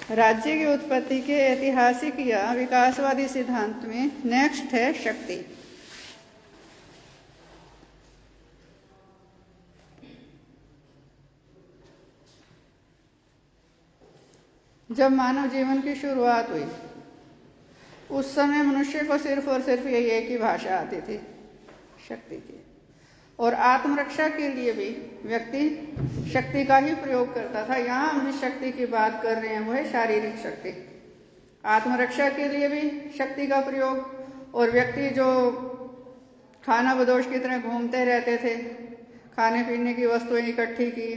राज्य की उत्पत्ति के ऐतिहासिक या विकासवादी सिद्धांत में नेक्स्ट है शक्ति। जब मानव जीवन की शुरुआत हुई उस समय मनुष्य को सिर्फ और सिर्फ यही एक ही भाषा आती थी, शक्ति की। और आत्मरक्षा के लिए भी व्यक्ति शक्ति का ही प्रयोग करता था। यहाँ हम जिस शक्ति की बात कर रहे हैं वो है शारीरिक शक्ति। आत्मरक्षा के लिए भी शक्ति का प्रयोग, और व्यक्ति जो खाना बदोश की तरह घूमते रहते थे, खाने पीने की वस्तुएं इकट्ठी की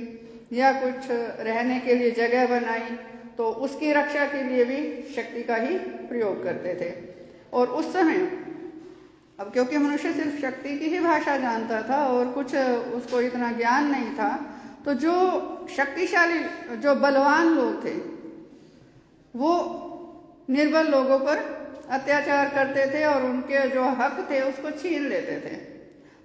या कुछ रहने के लिए जगह बनाई, तो उसकी रक्षा के लिए भी शक्ति का ही प्रयोग करते थे। और उस समय अब क्योंकि मनुष्य सिर्फ शक्ति की ही भाषा जानता था और कुछ उसको इतना ज्ञान नहीं था, तो जो शक्तिशाली, जो बलवान लोग थे वो निर्बल लोगों पर अत्याचार करते थे और उनके जो हक थे उसको छीन लेते थे।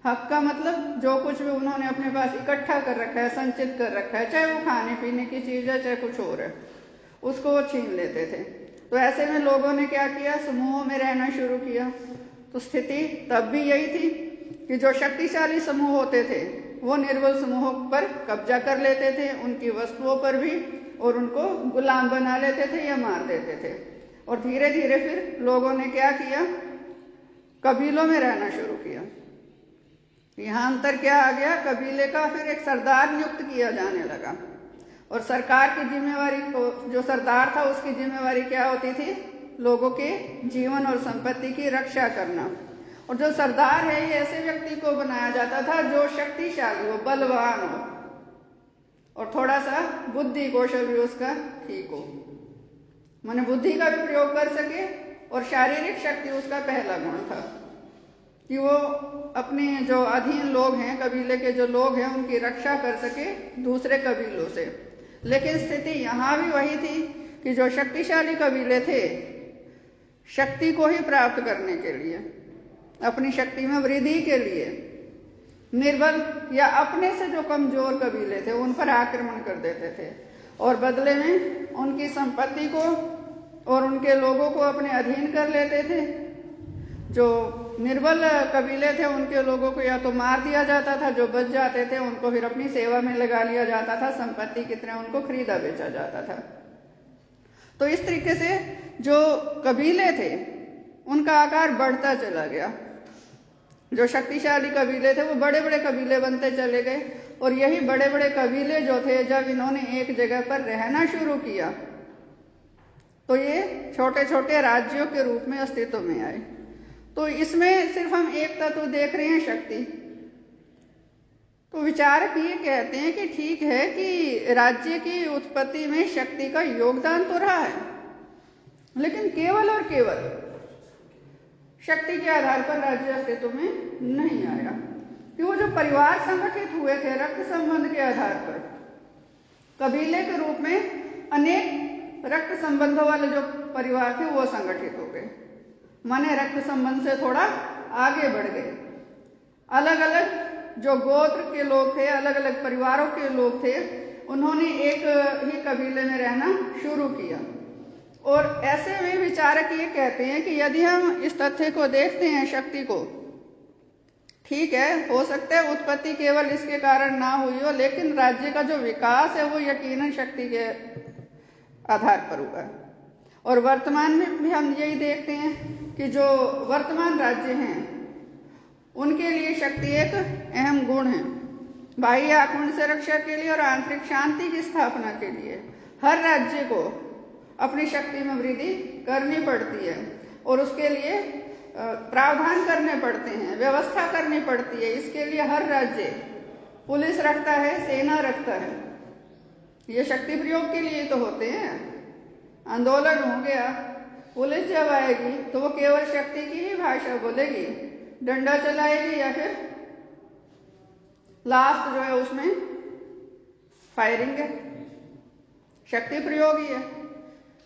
हक का मतलब जो कुछ भी उन्होंने अपने पास इकट्ठा कर रखा है, संचित कर रखा है, चाहे वो खाने पीने की चीज है चाहे कुछ और है, उसको वो छीन लेते थे। तो ऐसे में लोगों ने क्या किया, समूहों में रहना शुरू किया। तो स्थिति तब भी यही थी कि जो शक्तिशाली समूह होते थे वो निर्बल समूहों पर कब्जा कर लेते थे, उनकी वस्तुओं पर भी, और उनको गुलाम बना लेते थे या मार देते थे। और धीरे धीरे फिर लोगों ने क्या किया, कबीलों में रहना शुरू किया। यहाँ अंतर क्या आ गया, कबीले का फिर एक सरदार नियुक्त किया जाने लगा, और सरकार की जिम्मेवारी को, जो सरदार था उसकी जिम्मेवारी क्या होती थी, लोगों के जीवन और संपत्ति की रक्षा करना। और जो सरदार है ये ऐसे व्यक्ति को बनाया जाता था जो शक्तिशाली हो, बलवान हो, और थोड़ा सा बुद्धि कौशल भी उसका ठीक हो, माने बुद्धि का भी प्रयोग कर सके। और शारीरिक शक्ति उसका पहला गुण था कि वो अपने जो अधीन लोग हैं, कबीले के जो लोग हैं, उनकी रक्षा कर सके दूसरे कबीलों से। लेकिन स्थिति यहाँ भी वही थी कि जो शक्तिशाली कबीले थे, शक्ति को ही प्राप्त करने के लिए, अपनी शक्ति में वृद्धि के लिए, निर्बल या अपने से जो कमजोर कबीले थे उन पर आक्रमण कर देते थे, और बदले में उनकी संपत्ति को और उनके लोगों को अपने अधीन कर लेते थे। जो निर्बल कबीले थे उनके लोगों को या तो मार दिया जाता था, जो बच जाते थे उनको फिर अपनी सेवा में लगा लिया जाता था, संपत्ति की तरह उनको खरीदा बेचा जाता था। तो इस तरीके से जो कबीले थे उनका आकार बढ़ता चला गया। जो शक्तिशाली कबीले थे वो बड़े बड़े कबीले बनते चले गए, और यही बड़े बड़े कबीले जो थे, जब इन्होंने एक जगह पर रहना शुरू किया तो ये छोटे छोटे राज्यों के रूप में अस्तित्व में आए। तो इसमें सिर्फ हम एक तत्व देख रहे हैं, शक्ति। तो विचारक ये कहते हैं कि ठीक है कि राज्य की उत्पत्ति में शक्ति का योगदान तो रहा है, लेकिन केवल और केवल शक्ति के आधार पर राज्य अस्तित्व में नहीं आया। कि वो जो परिवार संगठित हुए थे रक्त संबंध के आधार पर, कबीले के रूप में अनेक रक्त संबंधों वाले जो परिवार थे वो संगठित हो गए, माने रक्त संबंध से थोड़ा आगे बढ़ गए। अलग अलग जो गोत्र के लोग थे, अलग अलग परिवारों के लोग थे, उन्होंने एक ही कबीले में रहना शुरू किया। और ऐसे में विचारक ये कहते हैं कि यदि हम इस तथ्य को देखते हैं, शक्ति को, ठीक है, हो सकता है उत्पत्ति केवल इसके कारण ना हुई हो, लेकिन राज्य का जो विकास है वो यकीनन शक्ति के आधार पर हुआ है। और वर्तमान में भी हम यही देखते हैं कि जो वर्तमान राज्य हैं उनके लिए शक्ति एक अहम गुण है। बाह्य आक्रमण से रक्षा के लिए और आंतरिक शांति की स्थापना के लिए हर राज्य को अपनी शक्ति में वृद्धि करनी पड़ती है, और उसके लिए प्रावधान करने पड़ते हैं, व्यवस्था करनी पड़ती है। इसके लिए हर राज्य पुलिस रखता है, सेना रखता है। ये शक्ति प्रयोग के लिए तो होते हैं। आंदोलन हो गया, पुलिस जब आएगी तो वो केवल शक्ति की ही भाषा बोलेगी, डंडा चलाएगी या फिर लास्ट जो है उसमें फायरिंग है। शक्ति प्रयोग ही है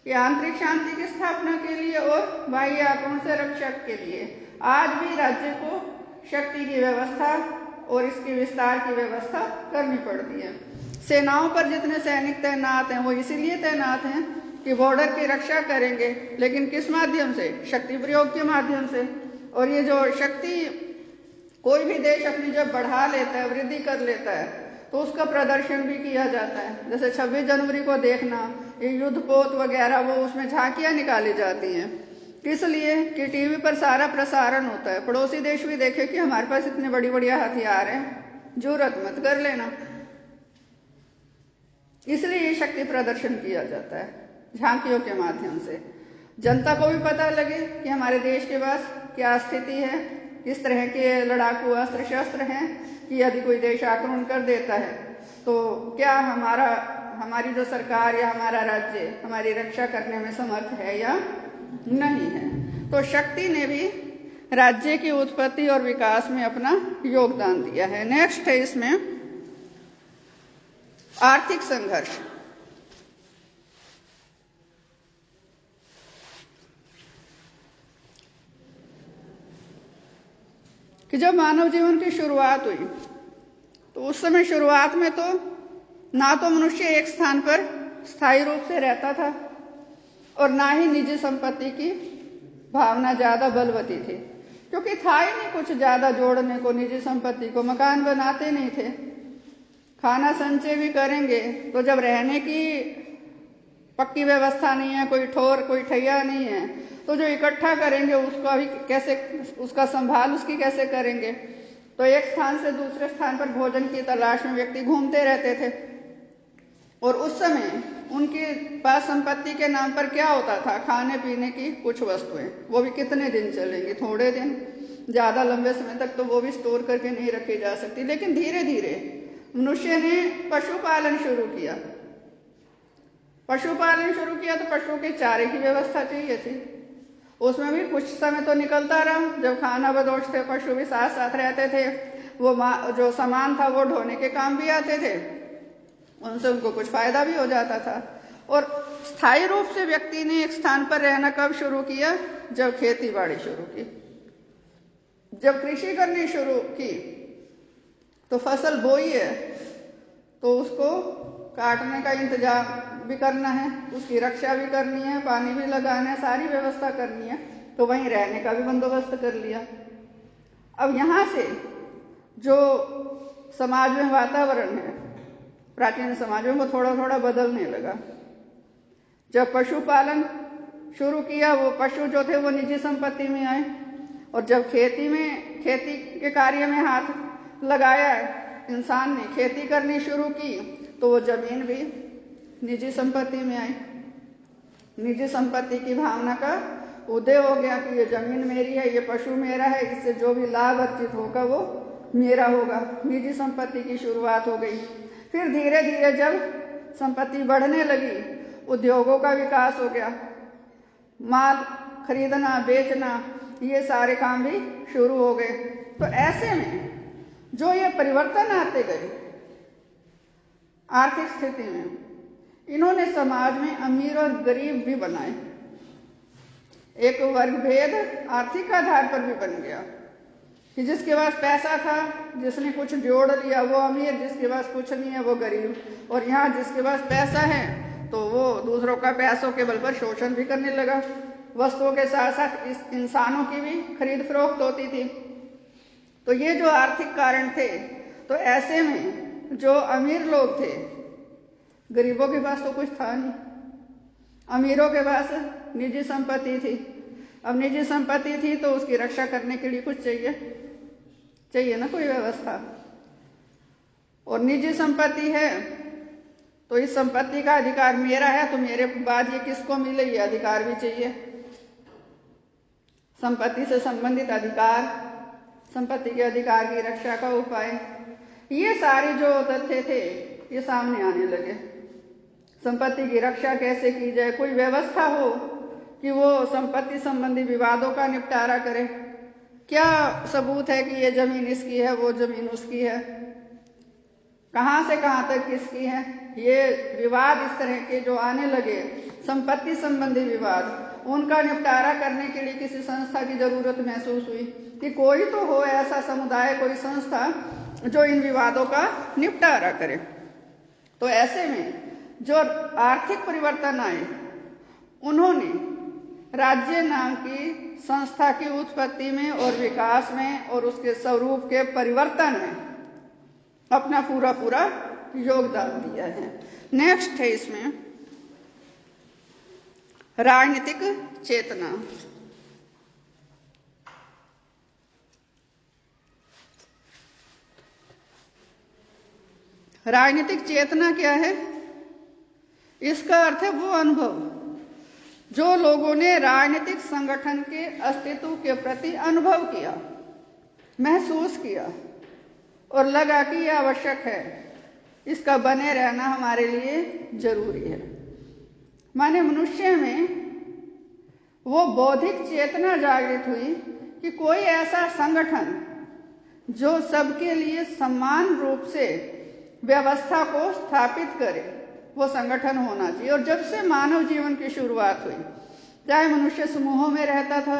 कि आंतरिक शांति की स्थापना के लिए और बाह्य आक्रमण से रक्षा के लिए आज भी राज्य को शक्ति की व्यवस्था और इसके विस्तार की व्यवस्था करनी पड़ती है। सेनाओं पर जितने सैनिक तैनात हैं वो इसीलिए तैनात हैं कि बॉर्डर की रक्षा करेंगे, लेकिन किस माध्यम से? शक्ति प्रयोग के माध्यम से। और ये जो शक्ति कोई भी देश अपनी जब बढ़ा लेता है, वृद्धि कर लेता है, तो उसका प्रदर्शन भी किया जाता है। जैसे 26 जनवरी को देखना, ये युद्ध पोत वगैरह, वो उसमें झांकियां निकाली जाती हैं। किस लिए? कि टीवी पर सारा प्रसारण होता है, पड़ोसी देश भी देखे कि हमारे पास इतने बड़ी बढ़िया हथियार हैं, जरूरत मत कर लेना। इसलिए ये शक्ति प्रदर्शन किया जाता है झांकियों के माध्यम से। जनता को भी पता लगे कि हमारे देश के पास क्या स्थिति है, किस तरह के लड़ाकू अस्त्र शस्त्र हैं, कि यदि कोई देश आक्रमण कर देता है तो क्या हमारी जो सरकार या हमारा राज्य हमारी रक्षा करने में समर्थ है या नहीं है। तो शक्ति ने भी राज्य की उत्पत्ति और विकास में अपना योगदान दिया है। नेक्स्ट है इसमें आर्थिक संघर्ष। कि जब मानव जीवन की शुरुआत हुई तो उस समय शुरुआत में तो ना तो मनुष्य एक स्थान पर स्थायी रूप से रहता था और ना ही निजी संपत्ति की भावना ज्यादा बलवती थी, क्योंकि था ही नहीं कुछ ज्यादा जोड़ने को निजी संपत्ति को। मकान बनाते नहीं थे, खाना संचय भी करेंगे तो जब रहने की पक्की व्यवस्था नहीं है, कोई ठोर कोई ठैया नहीं है, तो जो इकट्ठा करेंगे उसका भी कैसे, उसका संभाल उसकी कैसे करेंगे। तो एक स्थान से दूसरे स्थान पर भोजन की तलाश में व्यक्ति घूमते रहते थे। और उस समय उनके पास संपत्ति के नाम पर क्या होता था? खाने पीने की कुछ वस्तुएं, वो भी कितने दिन चलेंगी? थोड़े दिन, ज्यादा लंबे समय तक तो वो भी स्टोर करके नहीं रखी जा सकती। लेकिन धीरे धीरे मनुष्य ने पशुपालन शुरू किया। पशुपालन शुरू किया तो पशुओं के चारे की व्यवस्था चाहिए थी। उसमें भी कुछ समय तो निकलता रहा, जब खाना बदोश थे, पशु भी साथ साथ रहते थे, वो जो सामान था वो ढोने के काम भी आते थे, उनसे उनको कुछ फायदा भी हो जाता था। और स्थायी रूप से व्यक्ति ने एक स्थान पर रहना कब शुरू किया? जब खेती बाड़ी शुरू की, जब कृषि करनी शुरू की। तो फसल बोई है तो उसको काटने का इंतजाम भी करना है, उसकी रक्षा भी करनी है, पानी भी लगाना है, सारी व्यवस्था करनी है, तो वहीं रहने का भी बंदोबस्त कर लिया। अब यहां से जो समाज में वातावरण है, प्राचीन समाजों में थोड़ा थोड़ा बदलने लगा। जब पशुपालन शुरू किया, वो पशु जो थे वो निजी संपत्ति में आए, और जब खेती के कार्य में हाथ लगाया इंसान ने, खेती करनी शुरू की, तो वो जमीन भी निजी संपत्ति में आई। निजी संपत्ति की भावना का उदय हो गया कि ये जमीन मेरी है, ये पशु मेरा है, इससे जो भी लाभ अर्जित होगा वो मेरा होगा। निजी संपत्ति की शुरुआत हो गई। फिर धीरे धीरे जब संपत्ति बढ़ने लगी, उद्योगों का विकास हो गया, माल खरीदना बेचना, ये सारे काम भी शुरू हो गए। तो ऐसे में जो ये परिवर्तन आते गए आर्थिक स्थिति में, इन्होंने समाज में अमीर और गरीब भी बनाए। एक वर्ग भेद आर्थिक आधार पर भी बन गया कि जिसके पास पैसा था, जिसने कुछ जोड़ लिया, वो अमीर, जिसके पास कुछ नहीं है वो गरीब। और यहाँ जिसके पास पैसा है तो वो दूसरों का पैसों के बल पर शोषण भी करने लगा। वस्तुओं के साथ साथ इस इंसानों की भी खरीद फरोख्त होती थी। तो ये जो आर्थिक कारण थे, तो ऐसे में जो अमीर लोग थे, गरीबों के पास तो कुछ था नहीं, अमीरों के पास निजी संपत्ति थी। अब निजी संपत्ति थी तो उसकी रक्षा करने के लिए कुछ चाहिए ना, कोई व्यवस्था। और निजी संपत्ति है तो इस संपत्ति का अधिकार मेरा है, तो मेरे बाद ये किसको मिले, ये अधिकार भी चाहिए। संपत्ति से संबंधित अधिकार, संपत्ति के अधिकार की रक्षा का उपाय, ये सारे जो तथ्य थे ये सामने आने लगे। संपत्ति की रक्षा कैसे की जाए, कोई व्यवस्था हो कि वो संपत्ति संबंधी विवादों का निपटारा करे। क्या सबूत है कि ये जमीन इसकी है, वो जमीन उसकी है, कहां से कहां तक किसकी है। ये विवाद इस तरह के जो आने लगे, संपत्ति संबंधी विवाद, उनका निपटारा करने के लिए किसी संस्था की जरूरत महसूस हुई कि कोई तो हो ऐसा समुदाय, कोई संस्था जो इन विवादों का निपटारा करे। तो ऐसे में जो आर्थिक परिवर्तन आए, उन्होंने राज्य नाम की संस्था की उत्पत्ति में और विकास में और उसके स्वरूप के परिवर्तन में अपना पूरा पूरा योगदान दिया है। नेक्स्ट है इसमें राजनीतिक चेतना। राजनीतिक चेतना क्या है? इसका अर्थ है वो अनुभव जो लोगों ने राजनीतिक संगठन के अस्तित्व के प्रति अनुभव किया, महसूस किया और लगा कि यह आवश्यक है, इसका बने रहना हमारे लिए जरूरी है। माने मनुष्य में वो बौद्धिक चेतना जागृत हुई कि कोई ऐसा संगठन जो सबके लिए समान रूप से व्यवस्था को स्थापित करे, वो संगठन होना चाहिए। और जब से मानव जीवन की शुरुआत हुई, चाहे मनुष्य समूहों में रहता था,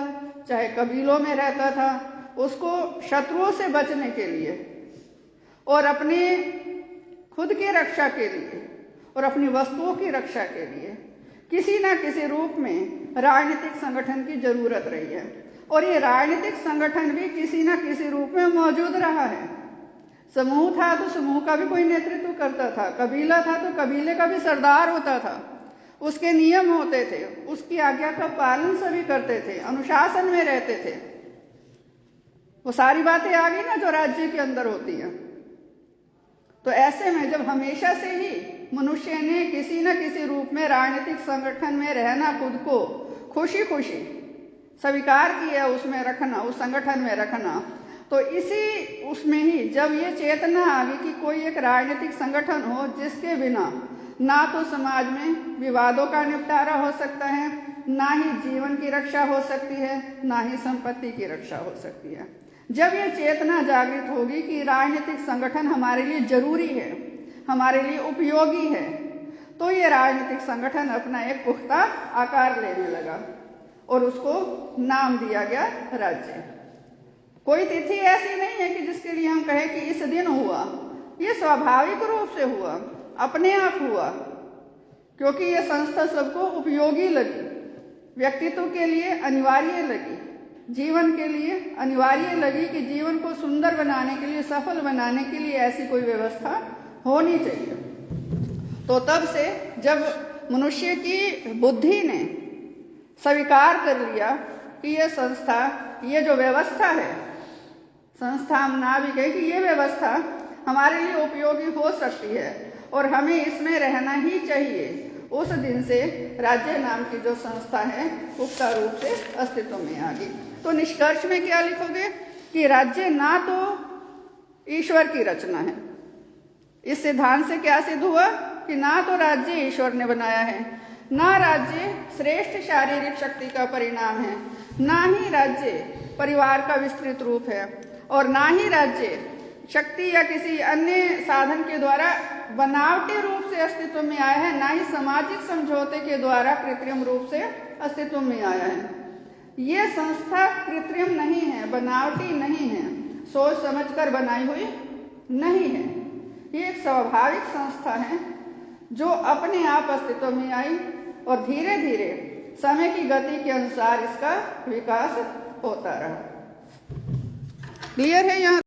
चाहे कबीलों में रहता था, उसको शत्रुओं से बचने के लिए और अपने खुद की रक्षा के लिए और अपनी वस्तुओं की रक्षा के लिए किसी न किसी रूप में राजनीतिक संगठन की जरूरत रही है। और ये राजनीतिक संगठन भी किसी न किसी रूप में मौजूद रहा है। समूह था तो समूह का भी कोई नेतृत्व करता था, कबीला था तो कबीले का भी सरदार होता था, उसके नियम होते थे, उसकी आज्ञा का पालन सभी करते थे, अनुशासन में रहते थे। वो सारी बातें आ गई ना जो राज्य के अंदर होती हैं। तो ऐसे में जब हमेशा से ही मनुष्य ने किसी न किसी रूप में राजनीतिक संगठन में रहना, खुद को खुशी खुशी स्वीकार किया, उसमें रखना, उस संगठन में रखना, तो इसी उसमें ही जब ये चेतना आ गई कि कोई एक राजनीतिक संगठन हो जिसके बिना ना तो समाज में विवादों का निपटारा हो सकता है, ना ही जीवन की रक्षा हो सकती है, ना ही संपत्ति की रक्षा हो सकती है। जब ये चेतना जागृत होगी कि राजनीतिक संगठन हमारे लिए जरूरी है, हमारे लिए उपयोगी है, तो ये राजनीतिक संगठन अपना एक पुख्ता आकार लेने लगा और उसको नाम दिया गया राज्य। कोई तिथि ऐसी नहीं है कि जिसके लिए हम कहें कि इस दिन हुआ। ये स्वाभाविक रूप से हुआ, अपने आप हुआ, क्योंकि ये संस्था सबको उपयोगी लगी, व्यक्तित्व के लिए अनिवार्य लगी, जीवन के लिए अनिवार्य लगी कि जीवन को सुंदर बनाने के लिए, सफल बनाने के लिए ऐसी कोई व्यवस्था होनी चाहिए। तो तब से जब मनुष्य की बुद्धि ने स्वीकार कर लिया कि ये संस्था, ये जो व्यवस्था है, संस्था हम ना भी कहें कि ये व्यवस्था हमारे लिए उपयोगी हो सकती है और हमें इसमें रहना ही चाहिए, उस दिन से राज्य नाम की जो संस्था है पुख्ता रूप से अस्तित्व में आ गई। तो निष्कर्ष में क्या लिखोगे कि राज्य ना तो ईश्वर की रचना है। इस सिद्धांत से क्या सिद्ध हुआ कि ना तो राज्य ईश्वर ने बनाया है, ना राज्य श्रेष्ठ शारीरिक शक्ति का परिणाम है, ना ही राज्य परिवार का विस्तृत रूप है, और ना ही राज्य शक्ति या किसी अन्य साधन के द्वारा बनावटी रूप से अस्तित्व में आया है, ना ही सामाजिक समझौते के द्वारा कृत्रिम रूप से अस्तित्व में आया है। ये संस्था कृत्रिम नहीं है, बनावटी नहीं है, सोच समझकर बनाई हुई नहीं है। ये एक स्वाभाविक संस्था है जो अपने आप अस्तित्व में आई और धीरे धीरे समय की गति के अनुसार इसका विकास होता रहा। क्लियर है यहाँ?